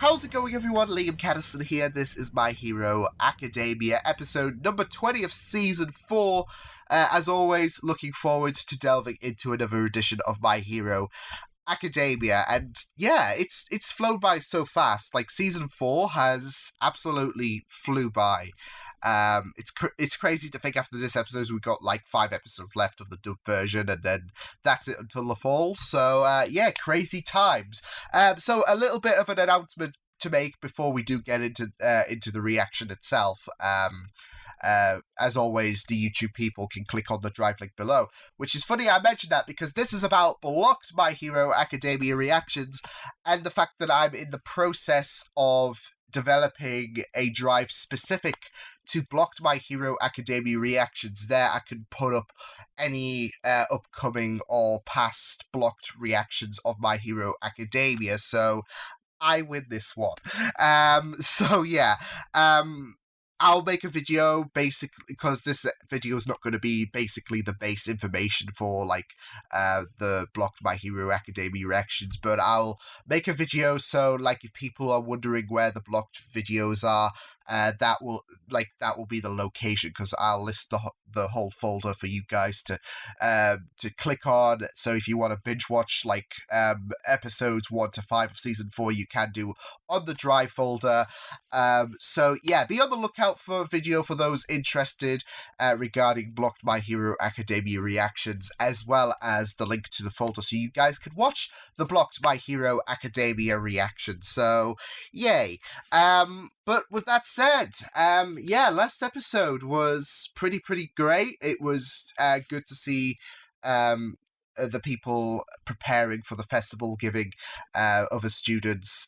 How's it going, everyone? Liam Catterson here. This is My Hero Academia, episode number 20 of Season 4. As always, looking forward to delving into another edition of My Hero Academia. And yeah, it's flown by so fast. Like, Season 4 has absolutely flew by. It's crazy to think after this episode we've got like 5 episodes left of the dub version, and then that's it until the fall. So yeah, crazy times. So a little bit of an announcement to make before we do get into the reaction itself. As always, the YouTube people can click on the drive link below, which is funny I mentioned that because this is about blocked My Hero Academia reactions and the fact that I'm in the process of developing a drive specific to blocked My Hero Academia reactions. There I can put up any upcoming or past blocked reactions of My Hero Academia, so I win this one. So yeah, I'll make a video basically because this video is not going to be basically the base information for like the blocked My Hero Academia reactions, but I'll make a video so like if people are wondering where the blocked videos are, that will be the location, because I'll list the whole folder for you guys to click on. So if you want to binge watch like episodes 1 to 5 of season 4, you can do on the drive folder. So yeah, be on the lookout for a video for those interested regarding blocked My Hero Academia reactions, as well as the link to the folder so you guys can watch the blocked My Hero Academia reaction. So yay. But with that said, yeah, last episode was pretty great. It was good to see the people preparing for the festival, giving other students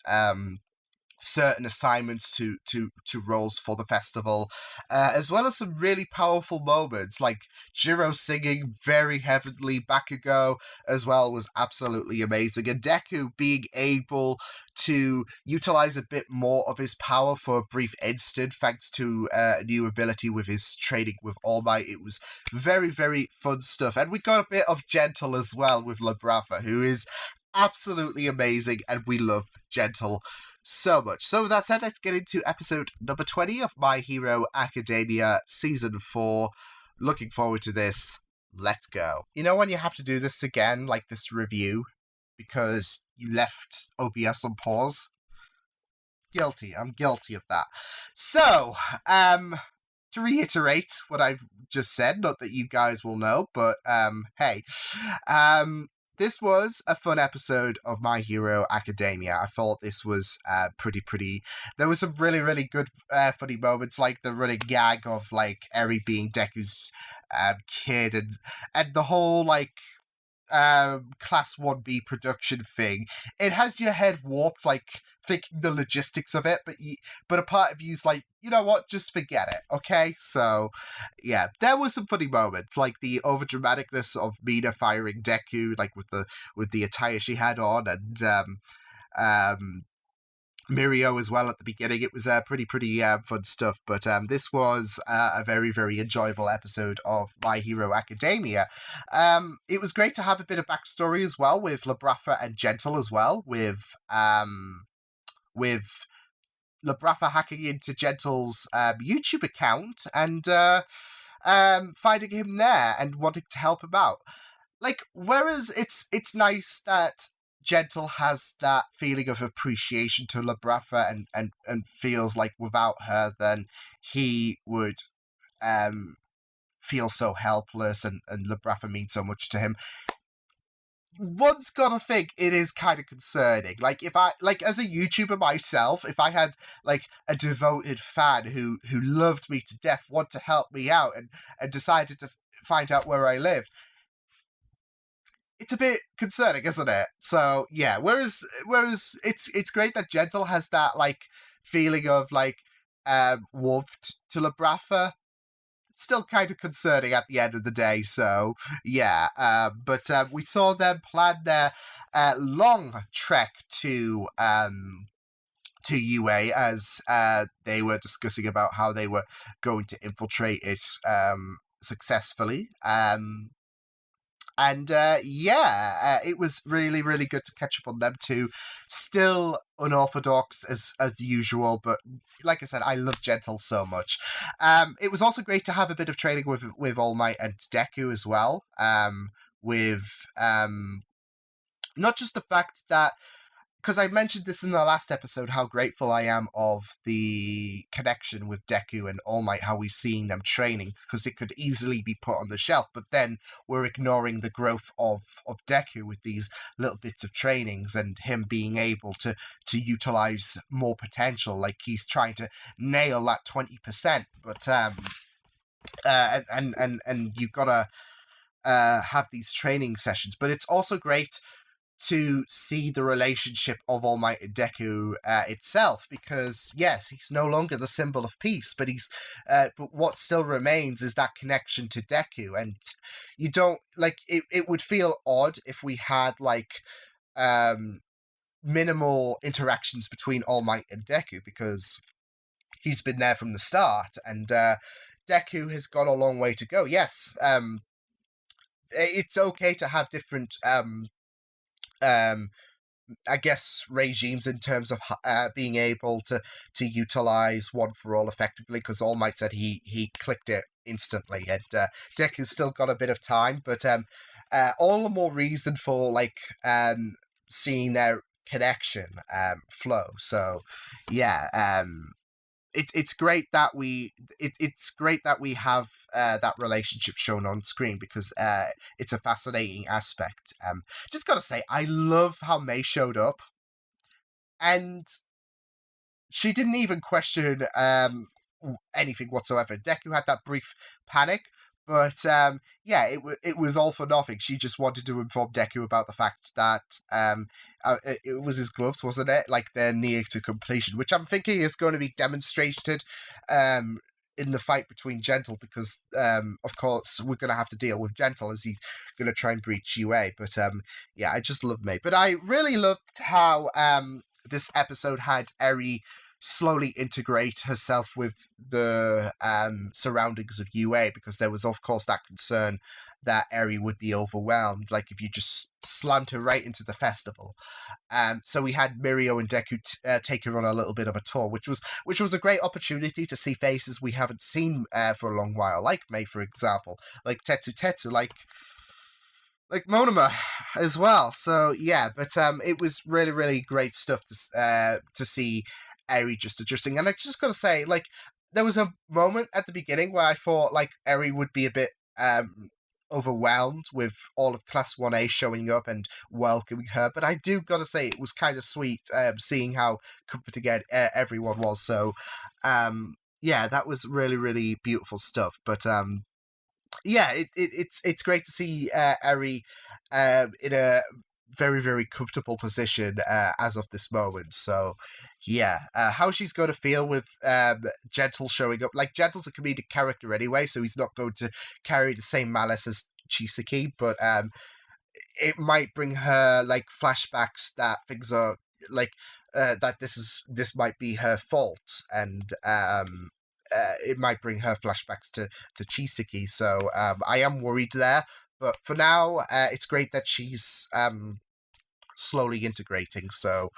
certain assignments to roles for the festival, as well as some really powerful moments, like Jiro singing very heavenly Bakugo as well was absolutely amazing, and Deku being able to utilize a bit more of his power for a brief instant thanks to a new ability with his training with All Might. It was very fun stuff, and we got a bit of Gentle as well with Labrafa, who is absolutely amazing, and we love Gentle so much. So with that said, let's get into episode number 20 of My Hero Academia Season 4. Looking forward to this. Let's go. You know when you have to do this again, like this review, because you left OBS on pause? Guilty. I'm guilty of that. So, to reiterate what I've just said, not that you guys will know, but, hey, this was a fun episode of My Hero Academia. I thought this was pretty. There was some really good funny moments, like the running gag of like Eri being Deku's kid, and the whole like class 1B production thing. It has your head warped, like thinking the logistics of it, but a part of you's like, you know what, just forget it, okay? So yeah, there was some funny moments, like the overdramaticness of Mina firing Deku, like with the attire she had on, and Mirio as well at the beginning. It was pretty fun stuff, but this was a very enjoyable episode of My Hero Academia. It was great to have a bit of backstory as well with Labrafa and Gentle as well, with Labrafa hacking into Gentle's YouTube account and finding him there and wanting to help him out. Like, whereas it's nice that Gentle has that feeling of appreciation to Labrafa and feels like without her then he would feel so helpless, and Labrafa means so much to him. One's gotta think it is kind of concerning. Like, if I, like, as a YouTuber myself, if I had, like, a devoted fan who loved me to death, want to help me out, and decided to find out where I lived, it's a bit concerning, isn't it? So, yeah, whereas it's great that Gentle has that, like, feeling of, like, warmth to Labrafa. Still kind of concerning at the end of the day, so yeah. But we saw them plan their long trek to UA, as they were discussing about how they were going to infiltrate it successfully. And it was really, really good to catch up on them too. Still unorthodox as usual, but like I said, I love Gentle so much. It was also great to have a bit of training with All Might and Deku as well. With not just the fact that, because I mentioned this in the last episode, how grateful I am of the connection with Deku and All Might, how we're seeing them training, because it could easily be put on the shelf, but then we're ignoring the growth of Deku with these little bits of trainings and him being able to utilize more potential, like he's trying to nail that 20%, but and you've got to have these training sessions, but it's also great to see the relationship of All Might and Deku itself, because yes, he's no longer the symbol of peace, but but what still remains is that connection to Deku, and you don't like it. It would feel odd if we had like minimal interactions between All Might and Deku, because he's been there from the start, and Deku has got a long way to go. Yes, it's okay to have different I guess regimes in terms of being able to utilize One for All effectively, because All Might said he clicked it instantly, and Deku's still got a bit of time, but all the more reason for like seeing their connection flow. So yeah, it's great that it's great that we have that relationship shown on screen, because it's a fascinating aspect. Just gotta say, I love how May showed up, and she didn't even question anything whatsoever. Deku had that brief panic, but it was all for nothing. She just wanted to inform Deku about the fact that it was his gloves, wasn't it? Like, they're near to completion, which I'm thinking is going to be demonstrated in the fight between Gentle, because of course we're going to have to deal with Gentle as he's going to try and breach UA. But I just love May. But I really loved how this episode had Eri slowly integrate herself with the surroundings of UA, because there was of course that concern that Eri would be overwhelmed, like if you just slammed her right into the festival. So we had Mirio and Deku take her on a little bit of a tour, which was a great opportunity to see faces we haven't seen for a long while, like May, for example, like Tetsu, like Monoma as well. So yeah, but it was really, really great stuff to see Eri just adjusting. And I just gotta say, like, there was a moment at the beginning where I thought like Eri would be a bit overwhelmed with all of Class 1A showing up and welcoming her, but I do gotta say it was kind of sweet seeing how comforting everyone was. So that was really, really beautiful stuff. But it's great to see Eri in a very, very comfortable position as of this moment. So yeah, how she's going to feel with Gentle showing up. Like, Gentle's a comedic character anyway, so he's not going to carry the same malice as Chisaki, but it might bring her like flashbacks that things are like that this might be her fault, and it might bring her flashbacks to Chisaki. So I am worried there, but for now, it's great that she's slowly integrating. So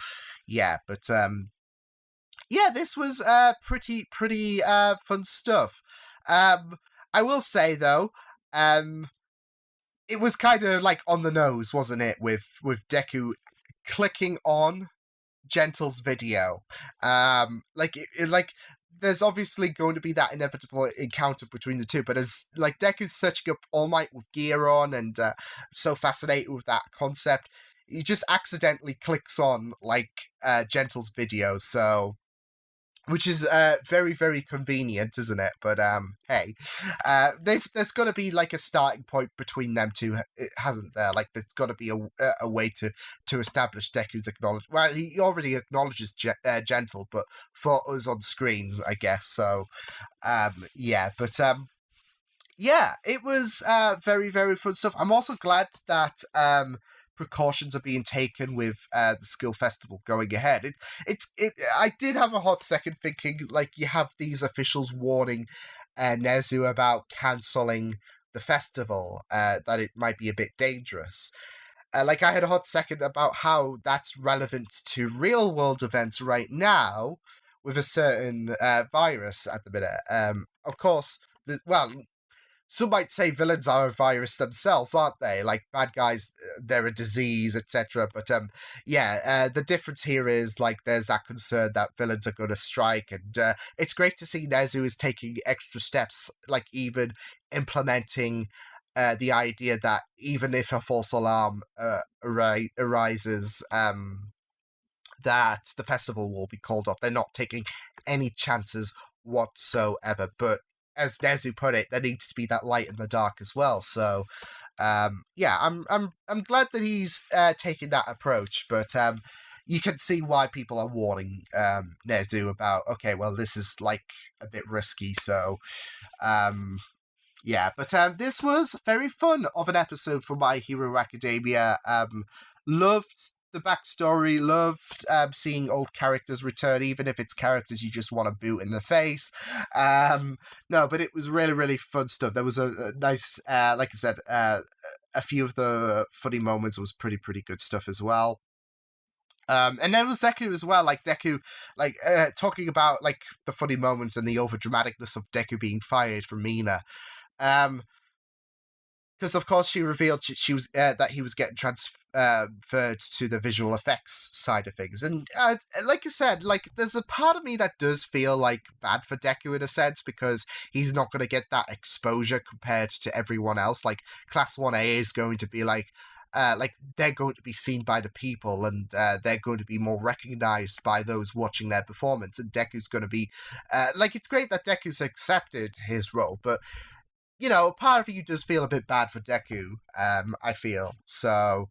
yeah, but this was pretty fun stuff. I will say though, it was kind of like on the nose, wasn't it, with Deku clicking on Gentle's video. Like there's obviously going to be that inevitable encounter between the two, but as like Deku's searching up All Might with gear on and so fascinated with that concept, he just accidentally clicks on like Gentle's video, so which is very, very convenient, isn't it? But hey, there's got to be like a starting point between them two, it hasn't there? Like, there's got to be a way to establish Deku's acknowledge. Well, he already acknowledges Gentle, but for us on screens, I guess. So it was very, very fun stuff. I'm also glad that precautions are being taken with the school festival going ahead. I did have a hot second thinking, like, you have these officials warning Nezu about cancelling the festival, that it might be a bit dangerous. Like, I had a hot second about how that's relevant to real-world events right now with a certain virus at the minute. Of course, some might say villains are a virus themselves, aren't they? Like, bad guys, they're a disease, etc. But, the difference here is, like, there's that concern that villains are going to strike, and it's great to see Nezu is taking extra steps, like, even implementing the idea that even if a false alarm arises, that the festival will be called off. They're not taking any chances whatsoever. But as Nezu put it, there needs to be that light in the dark as well. So, I'm glad that he's taking that approach. But you can see why people are warning Nezu about, okay, well, this is like a bit risky. So, but this was very fun of an episode for My Hero Academia. Loved the backstory, loved seeing old characters return, even if it's characters you just want to boot in the face. No, but it was really, really fun stuff. There was a nice, like I said, a few of the funny moments was pretty good stuff as well. And then was Deku as well, like Deku, like talking about like the funny moments and the overdramaticness of Deku being fired from Mina. Because of course she revealed she was that he was getting transferred to the visual effects side of things, and like I said, like there's a part of me that does feel like bad for Deku in a sense, because he's not going to get that exposure compared to everyone else. Like Class 1A is going to be like they're going to be seen by the people, and they're going to be more recognized by those watching their performance. And Deku's going to be like, it's great that Deku's accepted his role, but you know, part of you does feel a bit bad for Deku. I feel so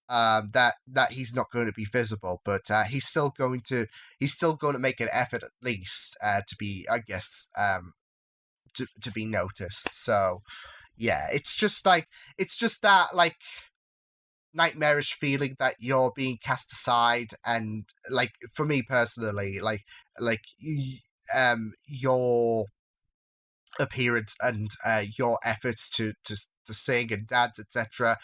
that he's not going to be visible, but he's still going to make an effort at least to be, I guess, to be noticed. So yeah, it's just that like nightmarish feeling that you're being cast aside, and like for me personally, like your appearance and your efforts to sing and dance, etc.,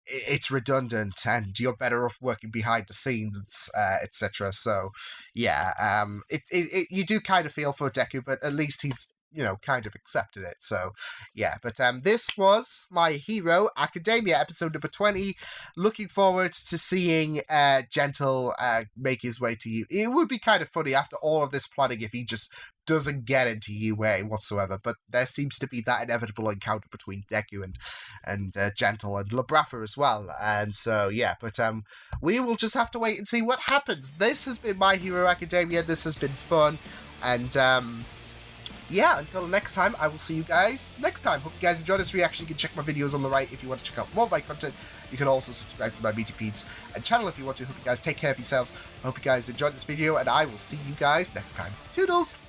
it's redundant, and you're better off working behind the scenes, etc. So yeah, you do kind of feel for Deku, but at least he's, you know, kind of accepted it. So yeah, but this was My Hero Academia episode number 20. Looking forward to seeing Gentle make his way to you. It would be kind of funny after all of this planning if he just doesn't get into UA whatsoever, but there seems to be that inevitable encounter between Deku and Gentle and Labrafa as well, and so yeah, but we will just have to wait and see what happens. This has been My Hero Academia. This has been fun, and yeah, until next time, I will see you guys next time. Hope you guys enjoyed this reaction. You can check my videos on the right if you want to check out more of my content. You can also subscribe to my media feeds and channel if you want to. Hope you guys take care of yourselves. I hope you guys enjoyed this video, and I will see you guys next time. Toodles!